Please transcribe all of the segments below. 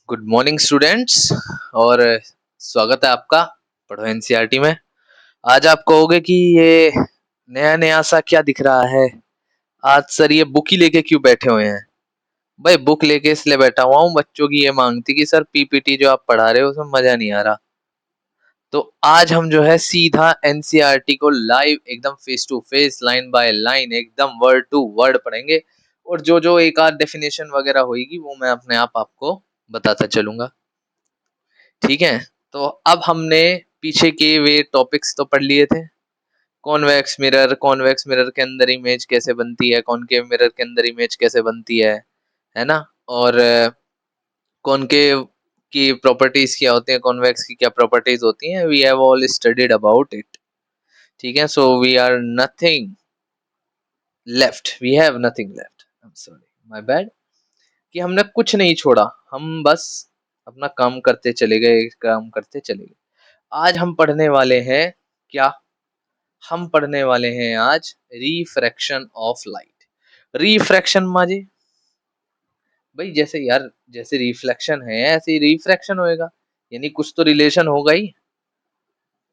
Good morning students. और स्वागत है आपका पढ़ो एनसीईआरटी में। आज आप कहोगे कि ये नया नया सा क्या दिख रहा है। आज सर ये बुक ही लेके क्यों बैठे हुए हैं। भाई बुक लेके इसलिए बैठा हुआ हूँ, बच्चों की ये मांगती कि सर पीपीटी जो आप पढ़ा रहे हो उसमें मजा नहीं आ रहा। तो आज हम जो है सीधा एनसीईआरटी को लाइव एकदम face to face line by line एकदम वर्ड टू वर्ड पढ़ेंगे। और जो जो एक आध डेफिनेशन वगैरह होगी वो मैं अपने आप आपको बताता चलूंगा। ठीक है। तो अब हमने पीछे के वे टॉपिक्स तो पढ़ लिए थे। कॉन्वेक्स मिरर के अंदर इमेज कैसे बनती है, कॉनकेव मिरर के अंदर इमेज कैसे बनती है ना। और कॉनकेव की प्रॉपर्टीज क्या होती है, कॉन्वेक्स की क्या प्रॉपर्टीज होती हैं, we have all studied about it. ठीक है। So we are nothing left, we have nothing left, I am sorry, my bad, कि हमने कुछ नहीं छोड़ा। हम बस अपना काम करते चले गए, काम करते चले गए। आज हम पढ़ने वाले हैं क्या? हम पढ़ने वाले हैं आज रिफ्रैक्शन ऑफ लाइट। रिफ्रैक्शन माजे भाई जैसे यार, जैसे रिफ्लेक्शन है ऐसे ही रिफ्रैक्शन होएगा, यानी कुछ तो रिलेशन होगा ही।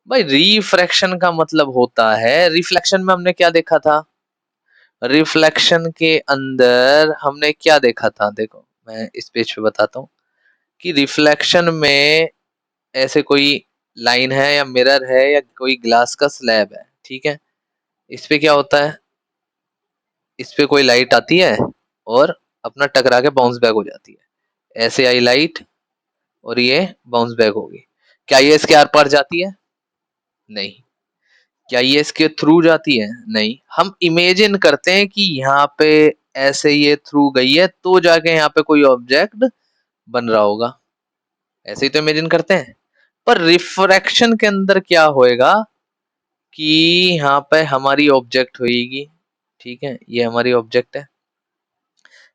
भाई रिफ्रैक्शन का मतलब होता है, रिफ्लेक्शन में हमने क्या देखा था, रिफ्लेक्शन के अंदर हमने क्या देखा था, देखो मैं इस पेज पे बताता हूँ कि रिफ्लेक्शन में ऐसे कोई लाइन है या मिरर है या कोई ग्लास का स्लैब है। ठीक है। इस पे क्या होता है, इस पे कोई लाइट आती है और अपना टकरा के बाउंस बैक हो जाती है। ऐसे आई लाइट और ये बाउंस बैक होगी। क्या ये इसके आर पार जाती है? नहीं। क्या ये इसके थ्रू जाती है? नहीं। हम इमेजिन करते हैं कि यहाँ पे ऐसे ये थ्रू गई है तो जाके यहाँ पे कोई ऑब्जेक्ट बन रहा होगा। ऐसे ही तो इमेजिन करते हैं। पर रिफ्रैक्शन के अंदर क्या होएगा कि यहाँ पे हमारी ऑब्जेक्ट होगी। ठीक है, ये हमारी ऑब्जेक्ट है।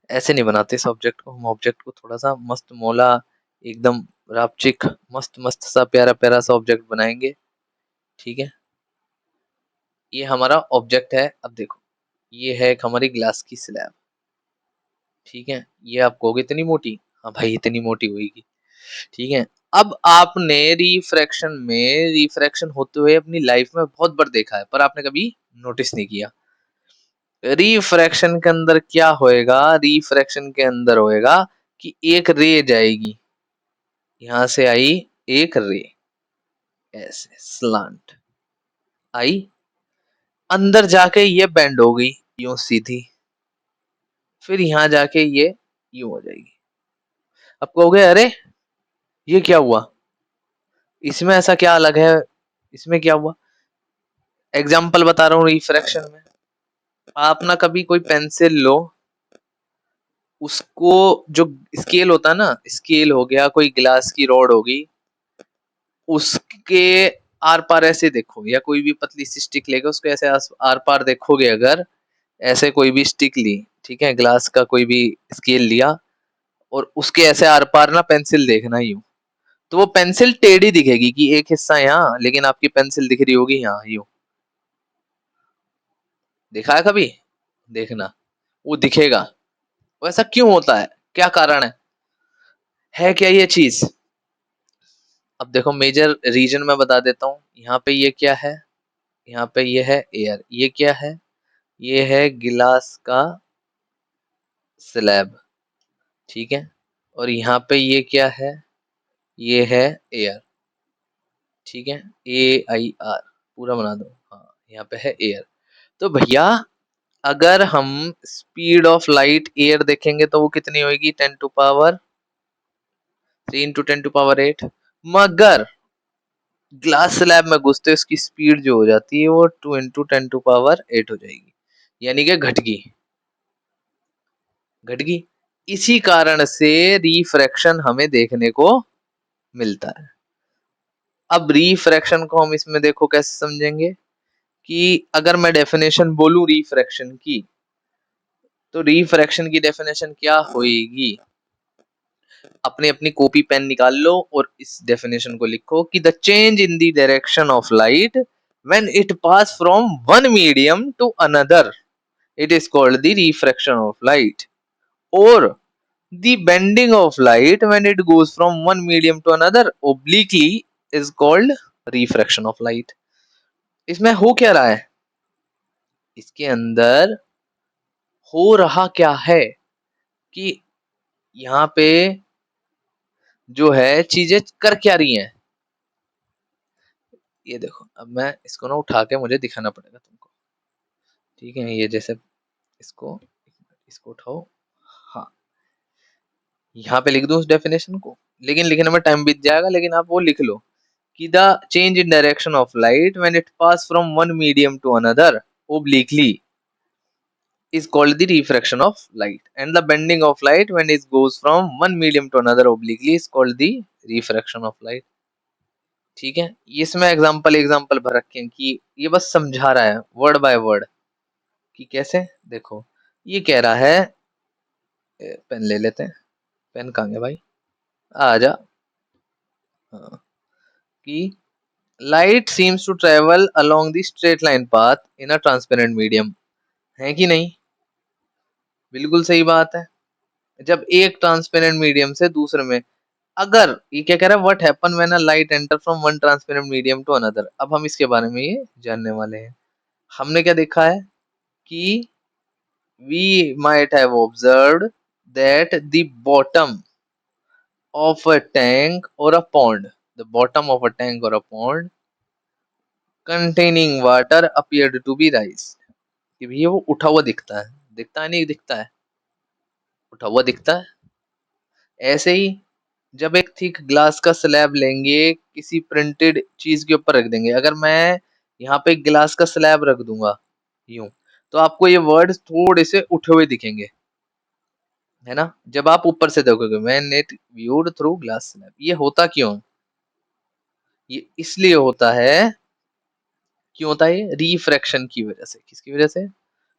ऐसे नहीं बनाते इस ऑब्जेक्ट को, हम ऑब्जेक्ट को थोड़ा सा मस्त मौला एकदम रापचिक मस्त मस्त सा प्यारा प्यारा सा ऑब्जेक्ट बनाएंगे। ठीक है। ये हमारा ऑब्जेक्ट है। अब देखो ये है एक हमारी ग्लास की स्लैब। ठीक है। ये आप कहोगे इतनी मोटी, हाँ भाई इतनी मोटी होगी। ठीक है। अब आपने रिफ्रैक्शन होते हुए अपनी लाइफ में बहुत बार देखा है पर आपने कभी नोटिस नहीं किया। रिफ्रैक्शन के अंदर क्या होएगा, रिफ्रैक्शन के अंदर होएगा कि एक रे जाएगी, यहां से आई एक रे, ऐसे स्लांट आई, अंदर जाके ये बेंड हो गई यूं सीधी, फिर यहां जाके ये यूं हो जाएगी। अब कहोगे अरे ये क्या हुआ, इसमें ऐसा क्या अलग है, इसमें क्या हुआ? एग्जाम्पल बता रहा हूँ रिफ्रैक्शन में। आप ना कभी कोई पेंसिल लो, उसको जो स्केल होता है ना, स्केल हो गया, कोई ग्लास की रॉड होगी, उसके आर पार ऐसे देखो, या कोई भी पतली सी स्टिक लेके उसको ऐसे आर पार देखोगे, अगर ऐसे कोई भी स्टिक ली, ठीक है, ग्लास का कोई भी स्केल लिया और उसके ऐसे आर पार ना पेंसिल देखना यूं, तो वो पेंसिल टेढ़ी दिखेगी कि एक हिस्सा यहाँ, लेकिन आपकी पेंसिल दिख रही होगी यहाँ यूं। देखा है कभी? देखना, वो दिखेगा। वैसा क्यों होता है, क्या कारण है क्या ये चीज? अब देखो मेजर रीजन मैं बता देता हूँ। यहाँ पे ये क्या है, यहाँ पे ये है एयर, ये क्या है, ये है गिलास का स्लैब। ठीक है। और यहाँ पे ये क्या है, ये है एयर। ठीक है। AIR पूरा बना दो, हाँ यहाँ पे है एयर। तो भैया अगर हम स्पीड ऑफ लाइट एयर देखेंगे तो वो कितनी होगी, 10⁻3 × 10⁸ मगर ग्लास स्लैब में घुसते उसकी स्पीड जो हो जाती है वो 2 × 10⁸ हो जाएगी, यानी कि घट गई। इसी कारण से रिफ्रैक्शन हमें देखने को मिलता है। अब रिफ्रैक्शन को हम इसमें देखो कैसे समझेंगे कि अगर मैं डेफिनेशन बोलूं रिफ्रैक्शन की, तो रिफ्रैक्शन की डेफिनेशन क्या होगी, अपनी अपनी कॉपी पेन निकाल लो और इस डेफिनेशन को लिखो कि the change in the direction of light when it pass from one medium to another, it is called the refraction of light. और The bending of light when it goes from one medium to another obliquely is called refraction of light. इसमें हो क्या रहा है, इसके अंदर हो रहा क्या है कि यहाँ पे जो है चीजें कर क्या रही हैं। ये देखो, अब मैं इसको ना उठा के मुझे दिखाना पड़ेगा तुमको, ठीक है। ये जैसे इसको इसको उठाओ, हाँ, यहाँ पे लिख दूं उस डेफिनेशन को, लेकिन लिखने में टाइम बीत जाएगा, लेकिन आप वो लिख लो कि the change in direction of light when it pass from one medium to another obliquely is called the refraction of light, and the bending of light when it goes from one medium to another obliquely is called the refraction of light। ठीक है, इसमें example example भर रखे हैं कि ये बस समझा रहा है वर्ड बाय वर्ड कि कैसे। देखो, ये कह रहा है, पेन ले लेते हैं, पेन कहाँ गया भाई, आ जा, हाँ, कि light seems to travel along the straight line path in a transparent medium, है कि नहीं, बिल्कुल सही बात है। जब एक ट्रांसपेरेंट मीडियम से दूसरे में, अगर ये क्या कह रहा है, what happen when a light enter from one transparent medium to another, अब हम इसके बारे में ये जानने वाले हैं। हमने क्या देखा है कि we might have observed that the bottom of a tank or a pond, the bottom of a tank or a pond containing water appeared to be raised, कि भैया वो उठा हुआ दिखता है, दिखता है नहीं दिखता है, उठा हुआ दिखता है। ऐसे ही जब एक थिक ग्लास का स्लैब लेंगे, किसी प्रिंटेड चीज के ऊपर रख देंगे, अगर मैं यहाँ पे एक गिलास का स्लैब रख दूंगा यूं, तो आपको ये वर्ड थोड़े से उठे हुए दिखेंगे, है ना। जब आप ऊपर से देखोगे, when it viewed through glass slab, ये होता क्यों, ये इसलिए होता है, क्यों होता है, ये रिफ्रैक्शन की वजह से। किसकी वजह से,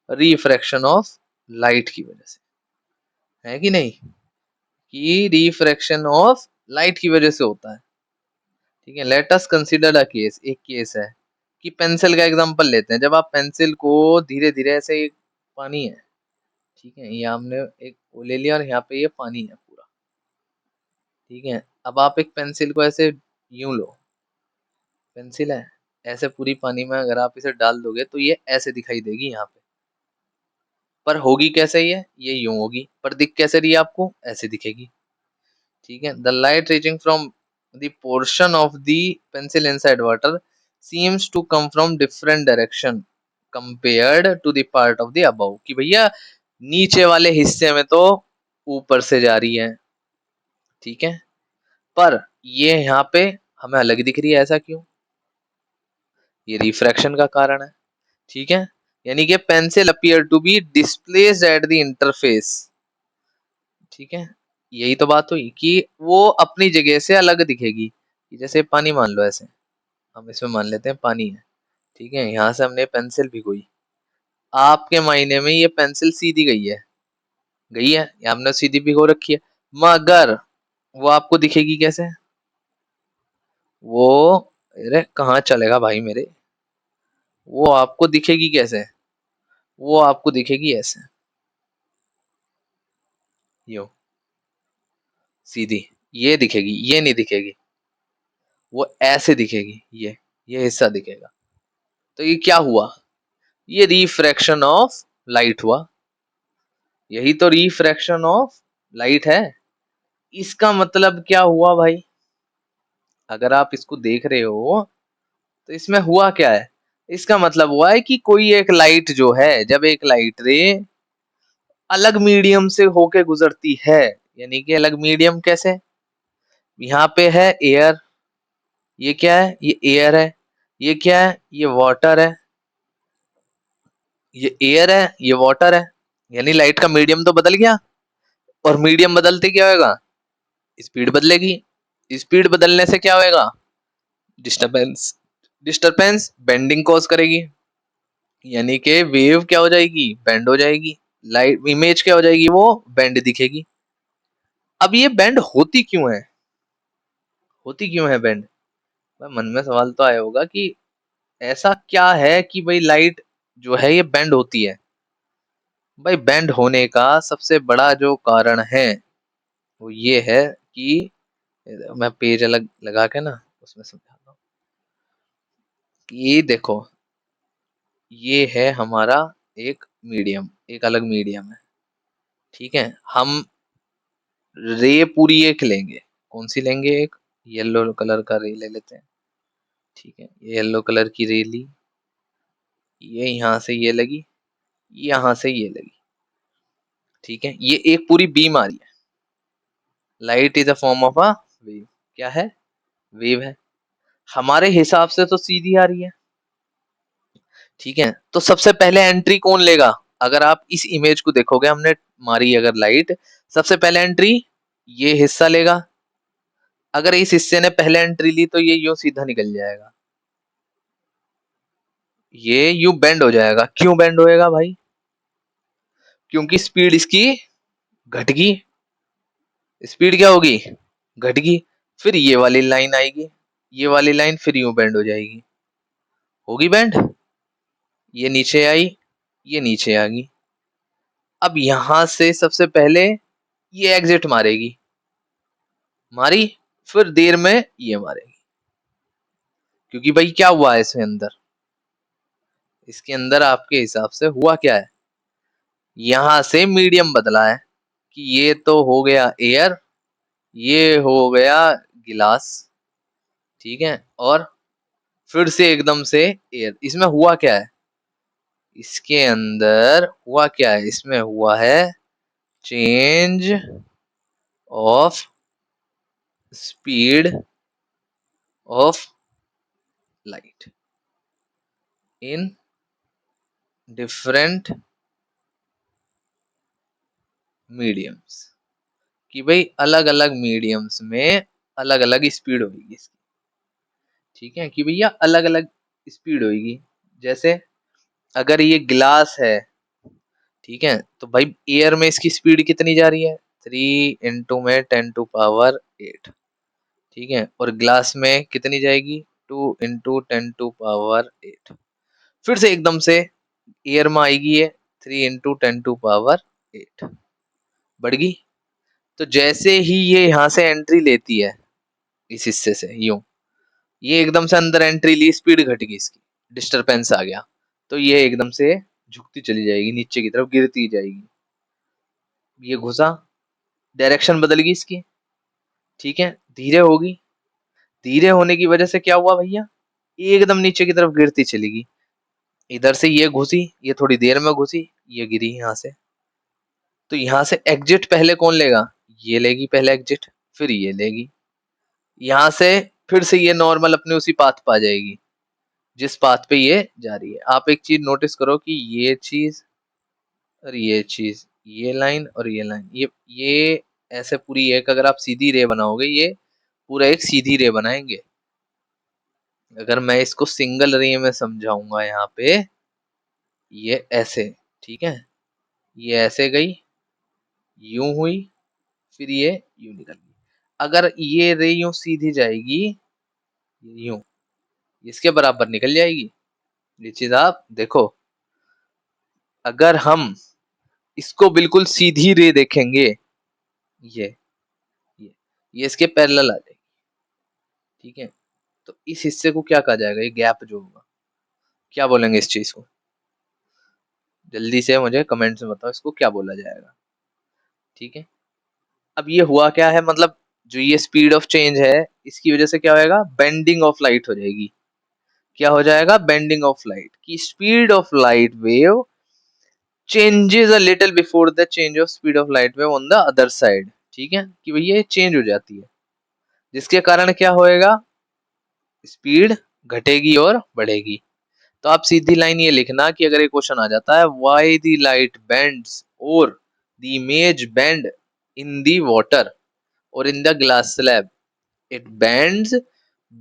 रिफ्रैक्शन ऑफ लाइट की वजह से, है कि नहीं, कि रिफ्रैक्शन ऑफ लाइट की वजह से होता है। ठीक है, let us consider a case, एक केस है कि पेंसिल का एग्जांपल लेते हैं। जब आप पेंसिल को धीरे धीरे ऐसे, पानी है, ठीक है, ये हमने एक वो ले लिया और यहाँ पे ये पानी है पूरा, ठीक है। अब आप एक पेंसिल को ऐसे यूं लो, पेंसिल है, ऐसे पूरी पानी में अगर आप इसे डाल दोगे तो ये ऐसे दिखाई देगी यहाँ पे, पर होगी कैसे, ये यूं होगी, पर दिख कैसे रही है आपको, ऐसे दिखेगी, ठीक है। The light reaching from the portion of the pencil inside water seems to come from different direction compared to the part of the above, कि भैया नीचे वाले हिस्से में तो ऊपर से जा रही है, ठीक है, पर ये यहाँ पे हमें अलग दिख रही है, ऐसा क्यों, ये रिफ्रैक्शन का कारण है, ठीक है। यानी कि pencil appear to be displaced at the interface, ठीक है। यही तो बात हुई कि वो अपनी जगह से अलग दिखेगी, कि जैसे पानी मान लो, ऐसे हम इसमें मान लेते हैं पानी है, ठीक है, यहाँ से हमने पेंसिल भिगोई, आपके मायने में ये पेंसिल सीधी गई है, गई है, या हमने सीधी भिगो रखी है, मगर वो आपको दिखेगी कैसे, वो, अरे कहाँ चलेगा भाई मेरे, वो आपको दिखेगी कैसे, वो आपको दिखेगी ऐसे, यूं सीधी, ये दिखेगी, ये नहीं दिखेगी, वो ऐसे दिखेगी, ये हिस्सा दिखेगा। तो ये क्या हुआ, ये रिफ्रैक्शन ऑफ लाइट हुआ, यही तो रिफ्रैक्शन ऑफ लाइट है। इसका मतलब क्या हुआ भाई, अगर आप इसको देख रहे हो तो इसमें हुआ क्या है, इसका मतलब हुआ है कि कोई एक लाइट जो है, जब एक लाइट रे अलग मीडियम से होके गुजरती है, यानी कि अलग मीडियम कैसे, यहाँ पे है एयर, ये क्या है, ये एयर है, ये क्या है, ये वाटर है, ये एयर है, ये वाटर है, यानी लाइट का मीडियम तो बदल गया, और मीडियम बदलते क्या होगा, स्पीड बदलेगी, स्पीड बदलने से क्या होएगा, डिस्टरबेंस, डिस्टरबेंस बेंडिंग कॉज करेगी, यानी कि वेव क्या हो जाएगी, बेंड हो जाएगी, लाइट इमेज क्या हो जाएगी, वो बेंड दिखेगी। अब ये बेंड होती क्यों है, होती क्यों है बेंड, मन में सवाल तो आया होगा कि ऐसा क्या है कि भाई लाइट जो है ये बेंड होती है। भाई बेंड होने का सबसे बड़ा जो कारण है वो ये है कि मैं पेज अलग लगा के ना उसमें समझाता हूँ कि ये देखो, ये है हमारा एक मीडियम, एक अलग मीडियम है, ठीक है। हम रे पूरी एक लेंगे, कौन सी लेंगे, एक येलो कलर का रे ले लेते हैं, ठीक है। ये येलो कलर की रे ली, ये यहाँ से ये लगी, यहाँ से ये लगी, ठीक है। ये एक पूरी बीम आ रही है। Light is a form of a wave, क्या है, वेव है। हमारे हिसाब से तो सीधी आ रही है, ठीक है। तो सबसे पहले एंट्री कौन लेगा, अगर आप इस इमेज को देखोगे, हमने मारी अगर लाइट, सबसे पहले एंट्री ये हिस्सा लेगा। अगर इस हिस्से ने पहले एंट्री ली तो ये यूं सीधा निकल जाएगा, ये यूं बेंड हो जाएगा। क्यों बेंड होएगा भाई, क्योंकि स्पीड इसकी घटगी, स्पीड क्या होगी, घटगी। फिर ये वाली लाइन आएगी, ये वाली लाइन फिर यूं बेंड हो जाएगी, होगी बेंड। ये नीचे आई, ये नीचे आ गई। अब यहां से सबसे पहले ये एग्जिट मारेगी, मारी, फिर देर में ये मारेगी, क्योंकि भाई क्या हुआ है इसके अंदर, इसके अंदर आपके हिसाब से हुआ क्या है, यहां से मीडियम बदला है, कि ये तो हो गया एयर, ये हो गया गिलास, ठीक है। और फिर से एकदम से एयर, इसमें हुआ क्या है, इसके अंदर हुआ क्या है, इसमें हुआ है change of speed of light in different mediums, कि भाई अलग अलग मीडियम्स में अलग अलग स्पीड होगी इसकी, ठीक है, कि भैया अलग अलग स्पीड होगी। जैसे अगर ये ग्लास है, ठीक है, तो भाई एयर में इसकी स्पीड कितनी जा रही है, 3 में 10⁸ 8, ठीक है। और ग्लास में कितनी जाएगी, 2 × 10⁸ 8। फिर से एकदम से एयर में आएगी ये 3 × 10⁸ 8, बढ़ गई। तो जैसे ही ये यहाँ से एंट्री लेती है, इस हिस्से से यूं, ये एकदम से अंदर एंट्री ली, स्पीड घट गई इसकी, डिस्टरबेंस आ गया, तो ये एकदम से झुकती चली जाएगी, नीचे की तरफ गिरती जाएगी। ये घुसा, डायरेक्शन बदल गई इसकी, ठीक है, धीरे होगी। धीरे होने की वजह से क्या हुआ भैया, ये एकदम नीचे की तरफ गिरती चलेगी। इधर से ये घुसी, ये थोड़ी देर में घुसी, ये गिरी यहाँ से। तो यहाँ से एग्जिट पहले कौन लेगा, ये लेगी पहले एग्जिट, फिर ये लेगी। यहाँ से फिर से ये नॉर्मल अपने उसी पाथ पर आ जाएगी, जिस पाथ पे ये जा रही है। आप एक चीज नोटिस करो कि ये चीज और ये चीज, ये लाइन और ये लाइन, ये ऐसे पूरी एक, अगर आप सीधी रे बनाओगे, ये पूरा एक सीधी रे बनाएंगे। अगर मैं इसको सिंगल रे में समझाऊंगा, यहाँ पे ये ऐसे, ठीक है, ये ऐसे गई, यूं हुई, फिर ये यूं निकल गई। अगर ये रे यूं सीधी जाएगी, यूं, इसके बराबर निकल जाएगी। ये चीज आप देखो, अगर हम इसको बिल्कुल सीधी रे देखेंगे, ये ये ये इसके पैरेलल आ जाएगी, ठीक है। तो इस हिस्से को क्या कहा जाएगा, ये गैप जो होगा, क्या बोलेंगे इस चीज को, जल्दी से मुझे कमेंट्स में बताओ, इसको क्या बोला जाएगा, ठीक है। अब ये हुआ क्या है, मतलब जो ये स्पीड ऑफ चेंज है, इसकी वजह से क्या होएगा, बेंडिंग ऑफ लाइट हो जाएगी। क्या हो जाएगा, बेंडिंग ऑफ लाइट, की speed of light wave changes a little before the change of speed of light wave on the other side, ठीक है, कि भैया ये चेंज हो जाती है, जिसके कारण क्या होएगा, स्पीड घटेगी और बढ़ेगी। तो आप सीधी लाइन ये लिखना कि अगर ये क्वेश्चन आ जाता है, व्हाई द लाइट बेंड्स और the image bend in the water और in the glass slab, it bends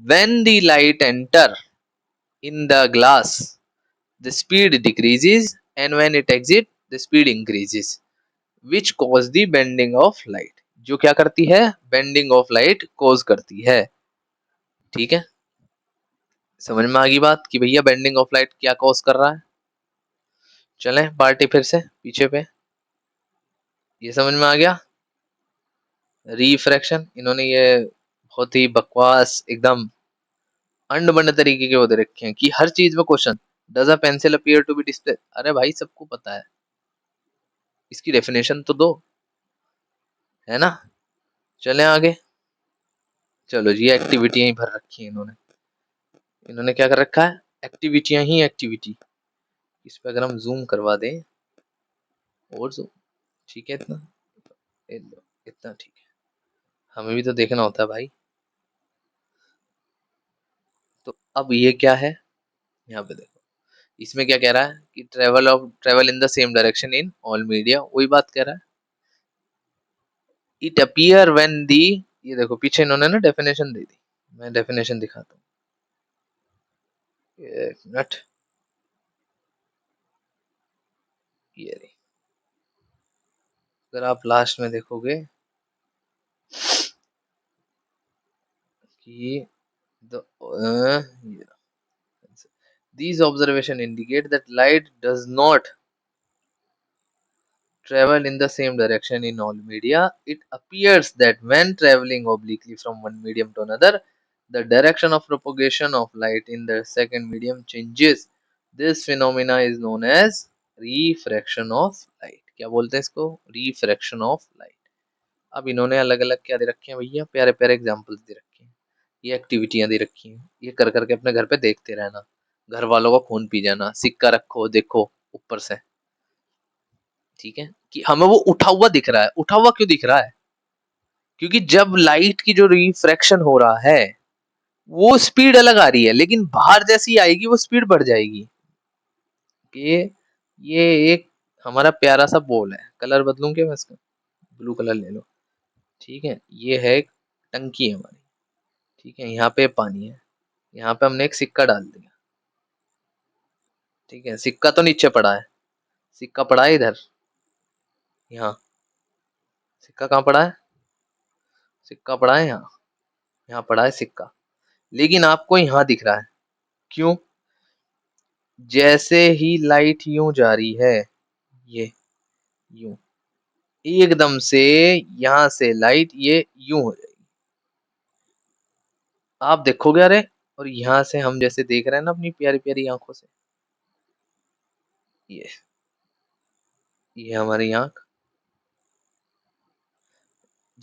when the light enter in the glass, the speed decreases, and when it exit the speed increases, which cause the bending of light, जो क्या करती है, bending of light cause करती है, ठीक है। समझ में आ गई बात कि भैया बेंडिंग ऑफ लाइट क्या कॉज कर रहा है। चलें पार्टी फिर से पीछे पे, ये समझ में आ गया। रिफ्रैक्शन, इन्होंने ये बहुत ही बकवास एकदम अंड बंड तरीके के वो दे रखे हैं कि हर चीज में question. Does a pencil appear to be display, अरे भाई सबको पता है, इसकी डेफिनेशन तो दो, है ना। चलें आगे। चलो जी, एक्टिविटी ही भर रखी है इन्होंने। इन्होंने क्या कर रखा है, एक्टिविटियां ही एक्टिविटी। इस पे अगर हम जूम करवा दें, और जूम, ठीक है, इतना इतना ठीक है, हमें भी तो देखना होता है भाई। तो अब ये क्या है, यहाँ पे देखो, इसमें क्या कह रहा है कि travel in the same direction in all media, वही बात कह रहा है। इट अपीयर व्हेन दी, ये देखो पीछे इन्होंने ना डेफिनेशन दे दी, मैं डेफिनेशन दिखाता हूँ, एक मिनट, ये रही। अगर आप लास्ट में देखोगे कि these observation indicate that light does not travel in the same direction in all media. It appears that when traveling obliquely from one medium to another, the direction of propagation of light in the second medium changes. This phenomena is known as refraction of light. क्या बोलते हैं इसको, refraction of light। अब इन्होंने अलग अलग क्या दे रखे हैं भैया, प्यारे प्यारे एग्जाम्पल्स दे रखे हैं, ये एक्टिविटियां दे रखी हैं, ये कर करके अपने घर पे देखते रहना, घर वालों का खून पी जाना, सिक्का रखो देखो ऊपर से, ठीक है, कि हमें वो उठा हुआ दिख रहा है। उठा हुआ क्यों दिख रहा है, क्योंकि जब लाइट की जो रिफ्रैक्शन हो रहा है वो स्पीड अलग आ रही है, लेकिन बाहर जैसी आएगी वो स्पीड बढ़ जाएगी। ये ये एक हमारा प्यारा सा बॉल है, कलर बदलूं क्या मैं इसका, ब्लू कलर ले लो, ठीक है। ये है एक टंकी है हमारी, ठीक है, यहाँ पे पानी है, यहाँ पे हमने एक सिक्का डाल दिया, ठीक है, सिक्का तो नीचे पड़ा है, सिक्का पड़ा है इधर, यहाँ, सिक्का कहाँ पड़ा है, सिक्का पड़ा है यहाँ, यहाँ पड़ा है सिक्का, लेकिन आपको यहाँ दिख रहा है, क्यों, जैसे ही लाइट यूं जा रही है, ये यूं, एकदम से यहाँ से लाइट ये यूं हो जाएगी, आप देखोगे, अरे, और यहाँ से हम जैसे देख रहे हैं ना अपनी प्यारी प्यारी आंखों से, ये ये हमारी आंख,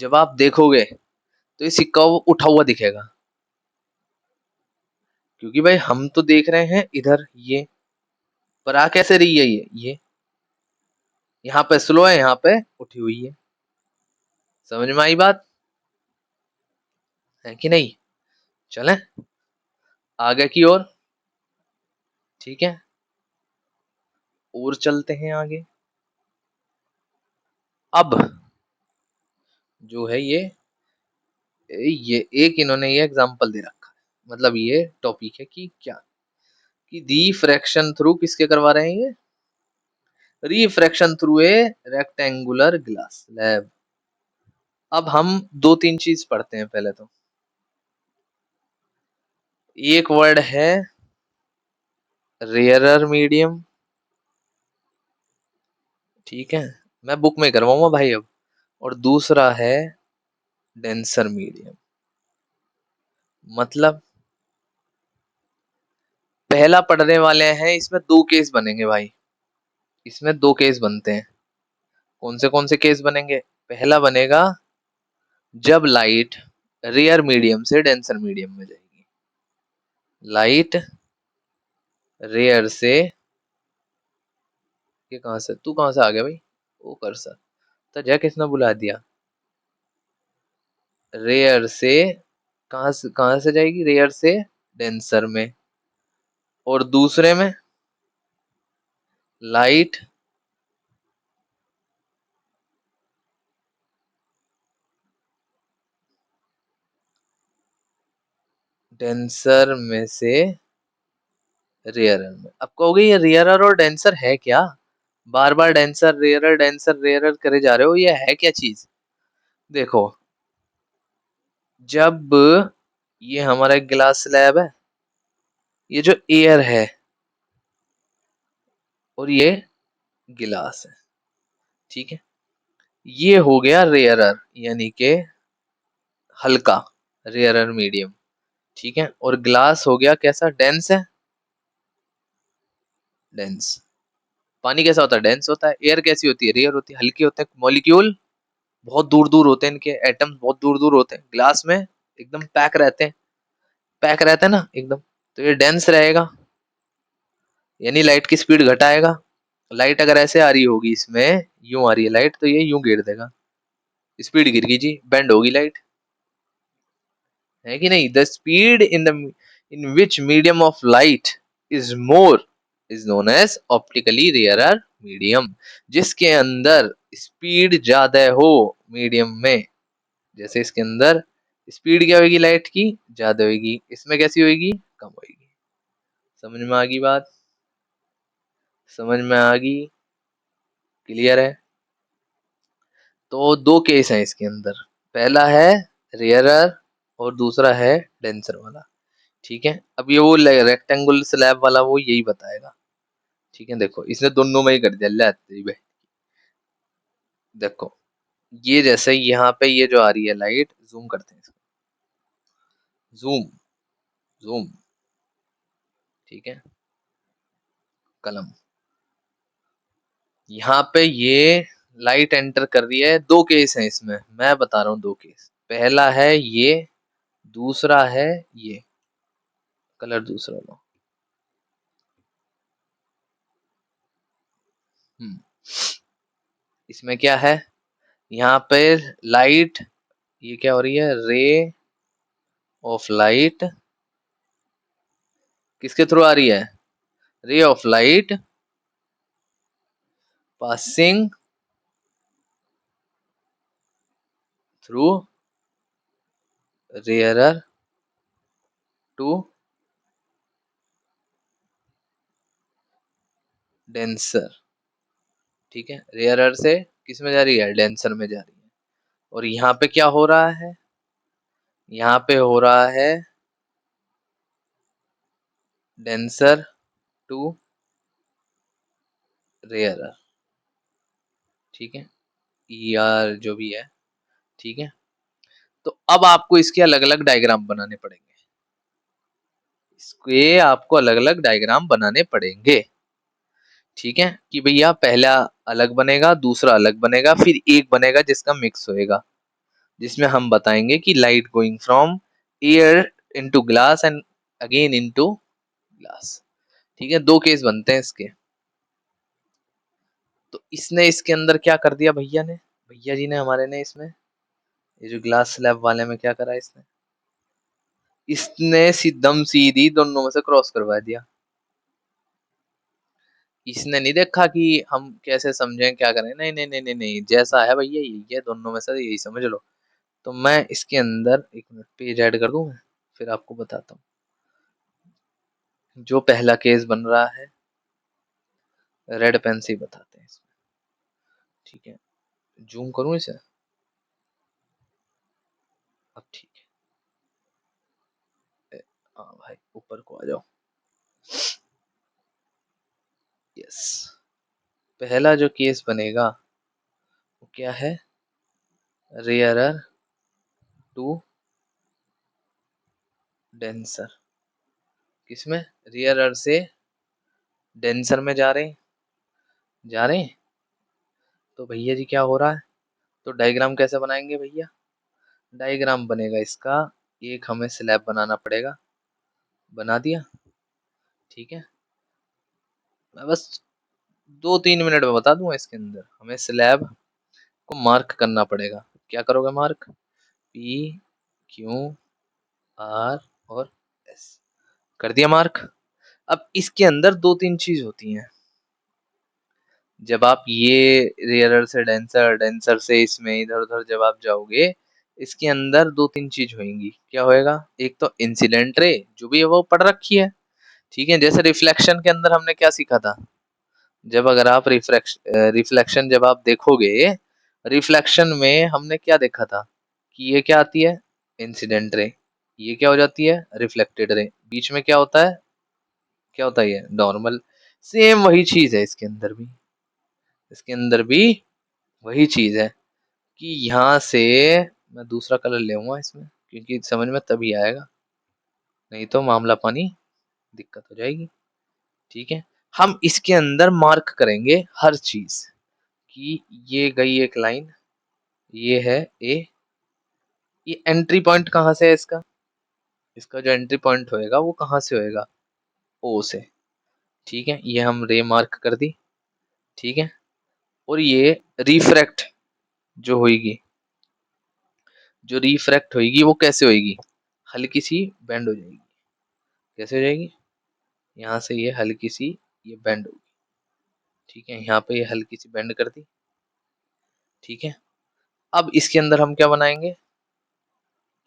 जब आप देखोगे तो ये सिक्का उठा हुआ दिखेगा, क्योंकि भाई हम तो देख रहे हैं इधर, ये पर आ कैसे रही है, ये यहाँ पे स्लो है, यहाँ पे उठी हुई है, समझ में आई बात है कि नहीं। चलें आगे की ओर, ठीक है, और चलते हैं आगे। अब जो है ये एक इन्होंने ये एग्जांपल दे रखा है, मतलब ये टॉपिक है कि क्या, कि रिफ्रैक्शन थ्रू किसके करवा रहे हैं ये, refraction through a rectangular glass slab. अब हम दो तीन चीज पढ़ते हैं पहले तो, एक वर्ड है रेयरर मीडियम, ठीक है, मैं बुक में करवाऊंगा भाई अब, और दूसरा है डेंसर मीडियम। मतलब पहला पढ़ने वाले हैं, इसमें दो केस बनेंगे भाई, इसमें दो केस बनते हैं, कौन से केस बनेंगे, पहला बनेगा जब लाइट रेयर मीडियम से डेंसर मीडियम में जाएगी, लाइट रेयर से, ये कहां से, तू कहां से आ गया भाई, ओ कर सर, तो जय किसने बुला दिया, रेयर से, कहां से जाएगी, रेयर से डेंसर में, और दूसरे में लाइट डेंसर में से रेयरर में। अब कहोगे ये रेयरर और डेंसर है क्या, बार बार डेंसर रेयरर करे जा रहे हो, ये है क्या चीज, देखो, जब ये हमारा एक गिलास स्लैब है, ये जो एयर है और ये गिलास है, ठीक है, ये हो गया रेयरर, यानी के हल्का, रेयरर मीडियम, ठीक है। और ग्लास हो गया कैसा, डेंस है, डेंस। पानी कैसा होता है, डेंस होता है। एयर कैसी होती है, रेयर होती है, हल्की होते हैं। मॉलिक्यूल बहुत दूर दूर होते हैं, इनके एटम्स बहुत दूर दूर होते हैं। ग्लास में एकदम पैक रहते हैं, पैक रहते हैं ना एकदम, तो ये डेंस रहेगा, यानी लाइट की स्पीड घटाएगा। लाइट अगर ऐसे आ रही होगी, इसमें यूं आ रही है लाइट, तो ये यूं गिर देगा, स्पीड गिर गई जी, बेंड होगी लाइट, है कि नहीं। The speed in which medium of light is more is known as optically rarer medium. जिसके अंदर स्पीड ज्यादा हो मीडियम में, जैसे इसके अंदर स्पीड क्या होगी लाइट की, ज्यादा होगी, इसमें कैसी होगी, कम होगी। समझ में आ गई बात, समझ में आ गई, क्लियर है। तो दो केस हैं इसके अंदर, पहला है रेयरर और दूसरा है डेंसर वाला, ठीक है। अब ये वो रेक्टेंगुलर स्लैब वाला वो यही बताएगा, ठीक है। देखो इसने दोनों में ही कर दिया, ले तेरी बहन। देखो ये जैसे यहाँ पे ये जो आ रही है लाइट, जूम करते हैं इसको, जूम, जूम, ठीक है, कलम। यहाँ पे ये लाइट एंटर कर रही है, दो केस हैं इसमें, मैं बता रहा हूँ दो केस। पहला है ये, दूसरा है ये, कलर दूसरा लो। हम्म, इसमें क्या है, यहाँ पे लाइट, ये क्या हो रही है, रे ऑफ लाइट किसके थ्रू आ रही है, ray of light passing through rarer to denser, ठीक है। रेयरर से किस में जा रही है, डेंसर में जा रही है। और यहाँ पे क्या हो रहा है, यहाँ पे हो रहा है डेंसर टू रेयरर, ठीक है, यार जो भी है, ठीक है। तो अब आपको इसके अलग अलग डायग्राम बनाने पड़ेंगे, इसके आपको अलग अलग डायग्राम बनाने पड़ेंगे, ठीक है। कि भैया पहला अलग बनेगा, दूसरा अलग बनेगा, फिर एक बनेगा जिसका मिक्स होएगा, जिसमें हम बताएंगे कि light going from air into glass and again into glass, ठीक है। दो केस बनते हैं इसके। तो इसने इसके अंदर क्या कर दिया भैया ने, भैया जी ने हमारे ने इसमें, ये जो ग्लास स्लैब वाले में क्या करा इसने, इसने सीधम सीधी दोनों में से क्रॉस करवा दिया। इसने नहीं देखा कि हम कैसे समझें क्या करें, नहीं नहीं नहीं नहीं नहीं, जैसा है भैया यही है, दोनों में से यही समझ लो। तो मैं इसके अंदर एक मिनट पेज ऐड कर दूं मैं, फिर आपको बताता हूँ। जो पहला केस बन रहा है, रेड पेन से ही बताते हैं इसमें, ठीक है। जूम करूं इसे, अब ठीक है। हाँ भाई ऊपर को आ जाओ, यस। पहला जो केस बनेगा वो क्या है, रेयरर टू डेंसर, किसमें, रेयरर से डेंसर में जा रहे हैं, जा रहे हैं। तो भैया जी क्या हो रहा है, तो डायग्राम कैसे बनाएंगे भैया, डायग्राम बनेगा इसका, एक हमें स्लैब बनाना पड़ेगा, बना दिया, ठीक है। मैं बस 2-3 मिनट में बता दूंगा, इसके अंदर हमें स्लैब को मार्क करना पड़ेगा। क्या करोगे मार्क, पी क्यू आर और एस, कर दिया मार्क। अब इसके अंदर 2-3 चीज होती हैं, जब आप ये रेयरर से डेंसर, डेंसर से इसमें इधर उधर जब आप जाओगे, इसके अंदर 2-3 चीज होंगी। क्या होएगा, एक तो इंसिडेंट रे, जो भी है वो पढ़ रखी है, ठीक है। जैसे रिफ्लेक्शन के अंदर हमने क्या सीखा था, जब अगर आप रिफ्लेक्शन जब आप देखोगे, रिफ्लेक्शन में हमने क्या देखा था कि ये क्या आती है, इंसिडेंट रे, ये क्या हो जाती है, रिफ्लेक्टेड रे, बीच में क्या होता है, क्या होता है, ये नॉर्मल। सेम वही चीज है इसके अंदर भी, इसके अंदर भी वही चीज है। कि यहाँ से मैं दूसरा कलर लेऊंगा इसमें, क्योंकि समझ में तभी आएगा, नहीं तो मामला पानी, दिक्कत हो जाएगी। ठीक है, हम इसके अंदर मार्क करेंगे हर चीज कि ये गई एक लाइन, ये है ए, ये एंट्री पॉइंट कहाँ से है इसका, इसका जो एंट्री पॉइंट होएगा वो कहाँ से होएगा, ओ से। ठीक है, ये हम रे मार्क कर दी। ठीक है, और ये रिफ्रैक्ट जो होगी, जो रिफ्रैक्ट होगी वो कैसे होगी, हल्की सी बेंड हो जाएगी। कैसे हो जाएगी, यहाँ से ये हल्की सी ये बेंड होगी। ठीक है, यहाँ पे ये हल्की सी बेंड कर दी। ठीक है, अब इसके अंदर हम क्या बनाएंगे,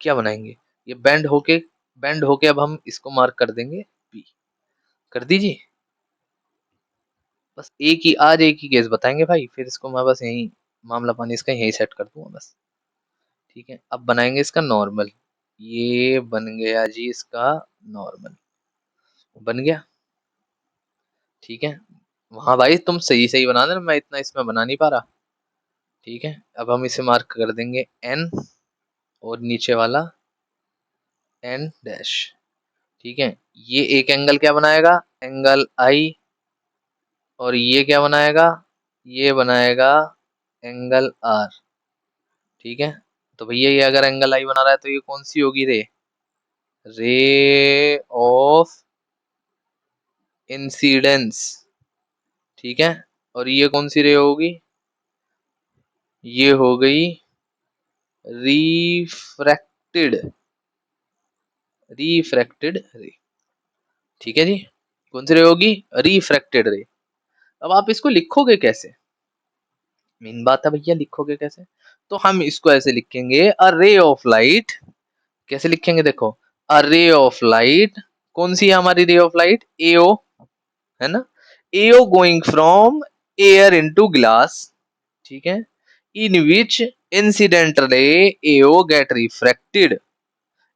क्या बनाएंगे, ये बेंड होके अब हम इसको मार्क कर देंगे बी। कर दीजिए, बस एक ही केस बताएंगे भाई, फिर इसको मैं बस यही मामला पानी इसका यही सेट कर दूंगा बस। ठीक है, अब बनाएंगे इसका नॉर्मल, ये बन गया जी इसका नॉर्मल, बन गया। ठीक है, हाँ भाई तुम सही सही बना देना, मैं इतना इसमें बना नहीं पा रहा। ठीक है, अब हम इसे मार्क कर देंगे एन, और नीचे वाला एन डैश। ठीक है, ये एक एंगल क्या बनाएगा, एंगल आई, और ये क्या बनाएगा, ये बनाएगा एंगल आर। ठीक है, तो भैया ये अगर एंगल आई बना रहा है तो ये कौन सी होगी रे, रे ऑफ इंसिडेंस। ठीक है, और ये कौन सी रे होगी, ये हो गई रिफ्रैक्टेड, रिफ्रैक्टेड रे। ठीक है जी, कौन सी रे होगी, रिफ्रैक्टेड रे। अब आप इसको लिखोगे कैसे, मेन बात है भैया लिखोगे कैसे, तो हम इसको ऐसे लिखेंगे, अ रे ऑफ लाइट। कैसे लिखेंगे देखो, अ रे ऑफ लाइट, कौन सी है हमारी रे ऑफ लाइट, एओ, है ना, AO going from air into glass. ठीक है, in which incident ray AO get refracted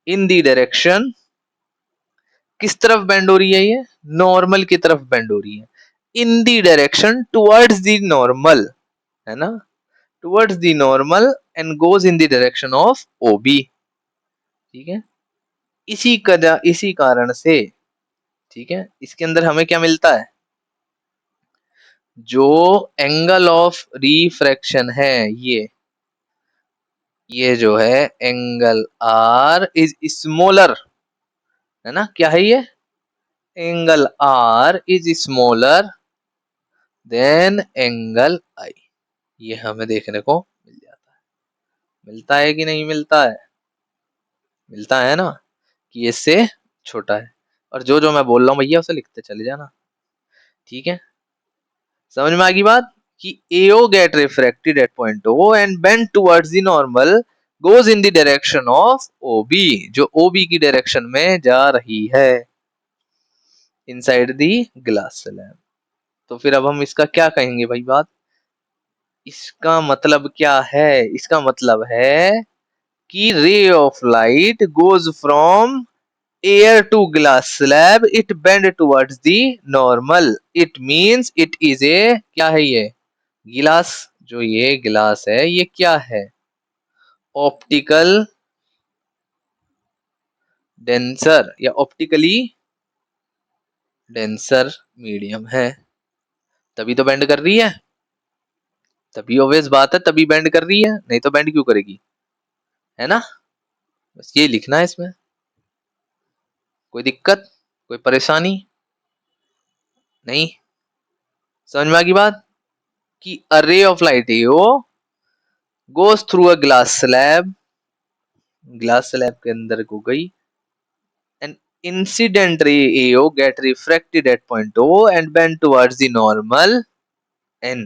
in the direction, किस तरफ बेंड हो रही है ये, नॉर्मल की तरफ बेंड हो रही है, in the direction towards the normal, है ना, towards the normal and goes in the direction of OB. ठीक है, इसी कारण से, ठीक है, इसके अंदर हमें क्या मिलता है, जो एंगल ऑफ रिफ्रैक्शन है, ये जो है एंगल आर इज स्मॉलर, है ना, क्या है ये, angle r is smaller than angle i. ये हमें देखने को मिल जाता है, मिलता है कि नहीं मिलता है, मिलता है ना, कि इससे छोटा है। और जो जो मैं बोल रहा हूँ भैया उसे लिखते चले जाना। ठीक है, समझ में आ गई बात, कि AO get refracted at point O and bend towards the normal goes in the direction of OB, जो OB की डायरेक्शन में जा रही है इनसाइड दी ग्लास स्लैब। तो फिर अब हम इसका क्या कहेंगे भाई बात, इसका मतलब क्या है, इसका मतलब है कि रे of light goes from air to glass slab, it bend towards the normal, it means it is a, क्या है ये, गिलास, जो ये गिलास है ये क्या है, ऑप्टिकल डेंसर या ऑप्टिकली डेंसर मीडियम है, तभी तो बेंड कर रही है, तभी ऑब्वियस बात है, तभी बेंड कर रही है, नहीं तो बेंड क्यों करेगी, है ना। बस ये लिखना है इसमें, कोई दिक्कत, कोई परेशानी नहीं, समझ में आ गई बात, कि अ रे ऑफ लाइट है वो goes through a glass slab, glass slab के अंदर को गई, an incident ray AO get refracted at point O and bend towards the normal N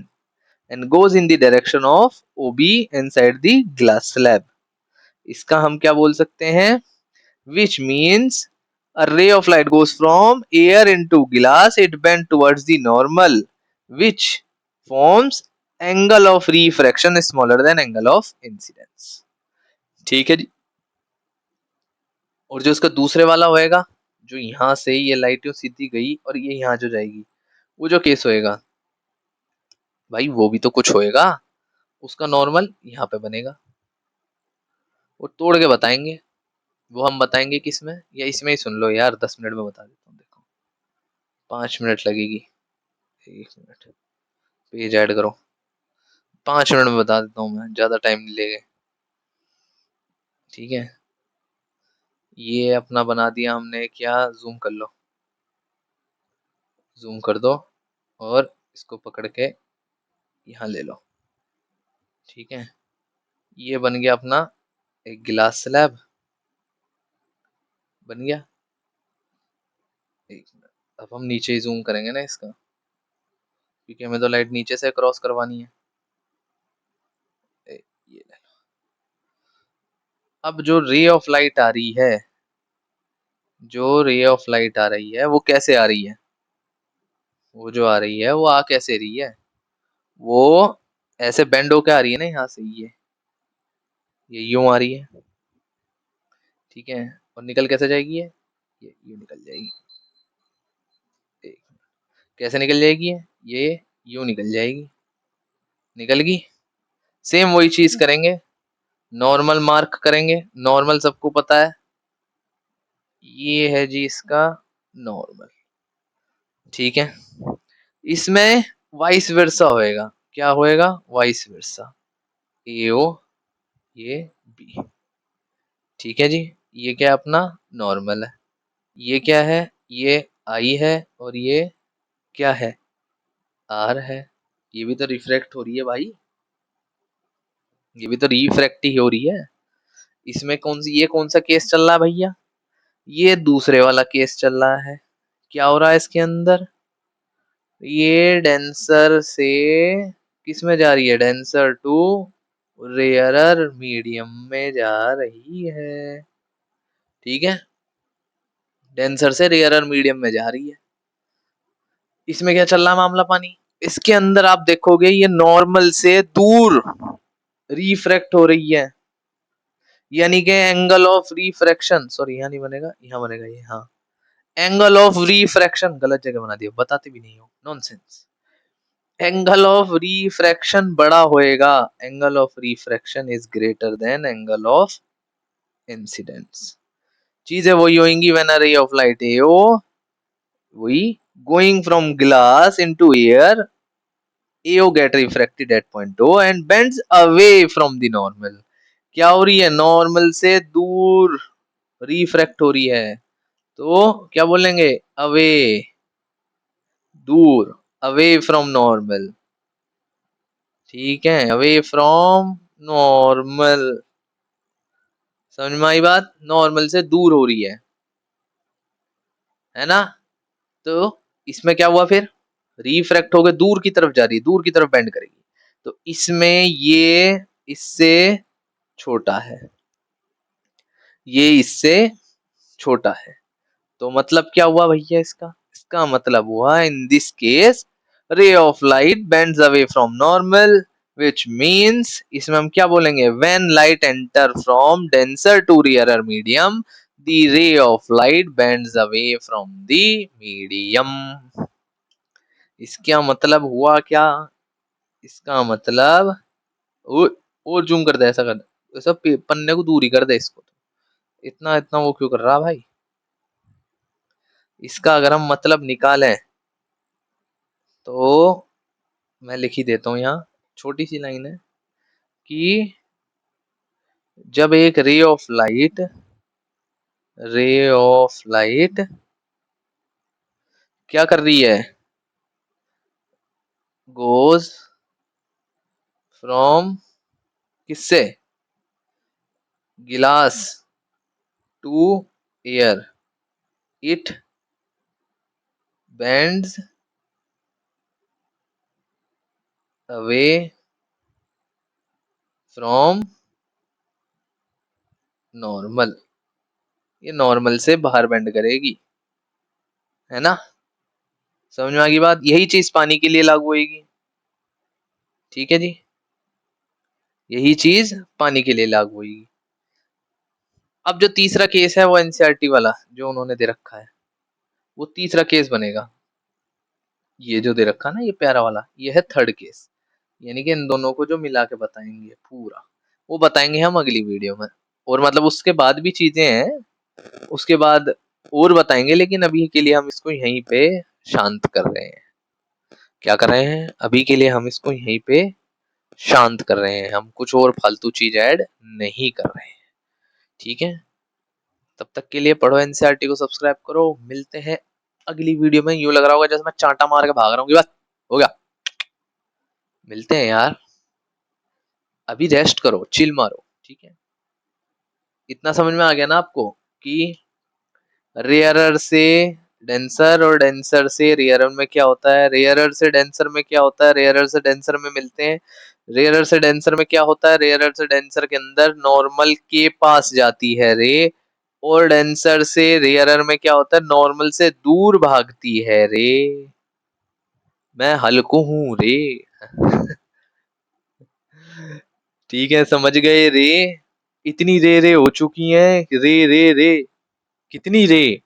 and goes in the direction of OB inside the glass slab. इसका हम क्या बोल सकते हैं, which means a ray of light goes from air into glass, it bend towards the normal, which forms angle of refraction smaller than angle of incidence. ठीक है जी, और जो उसका दूसरे वाला होएगा, जो यहाँ से ये लाइट सीधी गई और ये यहाँ जो जाएगी, वो जो केस होएगा भाई वो भी तो कुछ होएगा, उसका नॉर्मल यहाँ पे बनेगा। वो तोड़ के बताएंगे, वो हम बताएंगे किसमें, या इसमें ही सुन लो यार, 10 मिनट में बता देता हूँ। देखो 5 मिनट लगेगी, 1 मिनट, पेज ऐड करो, 5 मिनट में बता देता हूँ मैं, ज्यादा टाइम नहीं लेगा। ठीक है, ये अपना बना दिया हमने, क्या, जूम कर लो, जूम कर दो, और इसको पकड़ के यहाँ ले लो। ठीक है, ये बन गया अपना एक गिलास स्लैब, बन गया। 1 मिनट, अब हम नीचे ही जूम करेंगे ना इसका, क्योंकि हमें तो लाइट नीचे से क्रॉस करवानी है। ये ले लो। अब जो रे ऑफ लाइट आ रही है, जो रे ऑफ लाइट आ रही है वो कैसे आ रही है, वो जो आ रही है वो आ कैसे रही है, वो ऐसे बेंड होके आ रही है ना यहाँ से, ये यूं आ रही है। ठीक है, और निकल कैसे जाएगी ये यूं निकल जाएगी। कैसे निकल जाएगी ये यूं निकल जाएगी, निकल गई। सेम वही चीज करेंगे, नॉर्मल मार्क करेंगे, नॉर्मल सबको पता है, ये है जी इसका नॉर्मल। ठीक है, इसमें वाइस वर्सा होएगा, क्या होएगा, वाइस वर्सा, एओ, ये बी। ठीक है जी, ये क्या अपना नॉर्मल है, ये क्या है, ये आई है, और ये क्या है, आर है। ये भी तो रिफ्रैक्ट हो रही है भाई, ये भी तो रिफ्रैक्ट ही हो रही है। इसमें कौन सी, ये कौन सा केस चल रहा है भैया, ये दूसरे वाला केस चल रहा है। क्या हो रहा है इसके अंदर, ये डेंसर से किस में जा रही है, डेंसर टू रेयरर मीडियम में जा रही है। ठीक है, डेंसर से रेयरर मीडियम में जा रही है। इसमें क्या चल रहा है मामला पानी, इसके अंदर आप देखोगे ये नॉर्मल से दूर रिफ्रैक्ट हो रही है, यानी कि एंगल ऑफ रिफ्रैक्शन, सॉरी यहाँ नहीं बनेगा, यहाँ बनेगा ये, हाँ, एंगल ऑफ रिफ्रैक्शन, गलत जगह बना दिया, बताते भी नहीं हो, नॉनसेंस। एंगल ऑफ रिफ्रैक्शन बड़ा होएगा, angle of refraction is greater than angle of incidence. चीजें वही होंगी व्हेन अ रे ऑफ लाइट एओ, वही going from glass into air, AO get refracted at point O and bends away from the normal। क्या हो रही है, नॉर्मल से दूर रिफ्रैक्ट हो रही है, तो क्या बोलेंगे, अवे, दूर, अवे फ्रॉम नॉर्मल। ठीक है, अवे फ्रॉम नॉर्मल, समझ में आई बात, नॉर्मल से दूर हो रही है ना। तो इसमें क्या हुआ फिर, रिफ्रैक्ट होकर दूर की तरफ जा रही है, दूर की तरफ बेंड करेगी, तो इसमें ये इससे छोटा है, ये इससे छोटा है, तो मतलब क्या हुआ भैया इसका, इसका मतलब हुआ in this case ray of light bends away from normal, which means इसमें हम क्या बोलेंगे, when light enter from denser to rarer medium the ray of light bends away from the medium। इसका मतलब हुआ क्या, इसका मतलब, और जूम कर दे, ऐसा कर दे, ऐसा पन्ने को दूर ही कर दे इसको, इतना इतना वो क्यों कर रहा भाई। इसका अगर हम मतलब निकालें तो मैं लिख ही देता हूँ यहाँ, छोटी सी लाइन है कि जब एक रे ऑफ लाइट क्या कर रही है, गोज फ्रॉम किससे, glass to air, it bends away from normal, ये नॉर्मल से बाहर बेंड करेगी, है ना। समझ में आ गई बात, यही चीज पानी के लिए लागू होगी। ठीक है जी, यही चीज पानी के लिए लागू होगी। अब जो तीसरा केस है वो एनसीईआरटी वाला जो उन्होंने दे रखा है, वो तीसरा केस बनेगा, ये जो दे रखा ना ये प्यारा वाला, ये है थर्ड केस। यानी कि इन दोनों को जो मिला के बताएंगे पूरा, वो बताएंगे हम अगली वीडियो में। और मतलब उसके बाद भी चीजें हैं, उसके बाद और बताएंगे, लेकिन अभी के लिए हम इसको यहीं पे शांत कर रहे हैं। क्या कर रहे हैं, अभी के लिए हम इसको यहीं पे शांत कर रहे हैं, हम कुछ और फालतू चीज ऐड नहीं कर रहे हैं। ठीक है, तब तक के लिए पढ़ो एनसीईआरटी को, सब्सक्राइब करो। मिलते हैं अगली वीडियो में। यूं लग रहा होगा जैसे मैं चांटा मार के भाग रहा हूँ कि बस हो गया। मिलते हैं यार, अभी रेस्ट करो, चिल मारो। ठीक है, इतना समझ में आ गया ना आपको कि रेयरर से डेंसर और डेंसर से रेयरर में क्या होता है, रेयरर से डेंसर में क्या होता है, रेयरर से डेंसर में मिलते हैं। रेयरर से डेंसर में क्या होता है, रेयरर से डेंसर के अंदर नॉर्मल के पास जाती है रे, और डेंसर से रेयरर में क्या होता है, नॉर्मल से दूर भागती है रे। मैं हल्को हूं रे। ठीक है, समझ गए रे। इतनी रे रे हो चुकी हैं, रे रे रे, कितनी रे।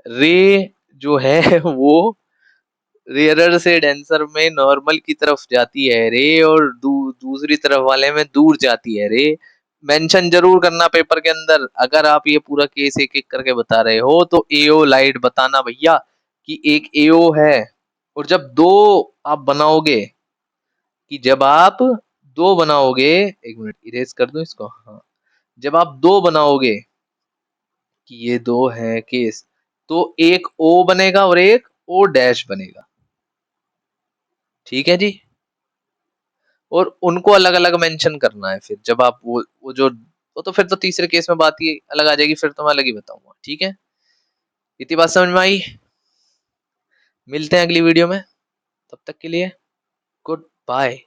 रे जो है वो रेयरर से डेंसर में नॉर्मल की तरफ जाती है रे, और दूसरी तरफ वाले में दूर जाती है रे। मेंशन जरूर करना पेपर के अंदर, अगर आप ये पूरा केस एक एक करके बता रहे हो तो एओ लाइट बताना भैया कि एक एओ है। और जब दो आप बनाओगे, कि जब आप दो बनाओगे, एक मिनट इरेज कर दूं इसको, हाँ, जब आप दो बनाओगे कि ये दो है केस, तो एक ओ बनेगा और एक ओ डैश बनेगा। ठीक है जी, और उनको अलग अलग मेंशन करना है। फिर जब आप वो जो, वो तो फिर तो तीसरे केस में बात ही अलग आ जाएगी, फिर तो मैं अलग ही बताऊंगा। ठीक है, इतनी बात समझ में आई। मिलते हैं अगली वीडियो में, तब तक के लिए गुड बाय।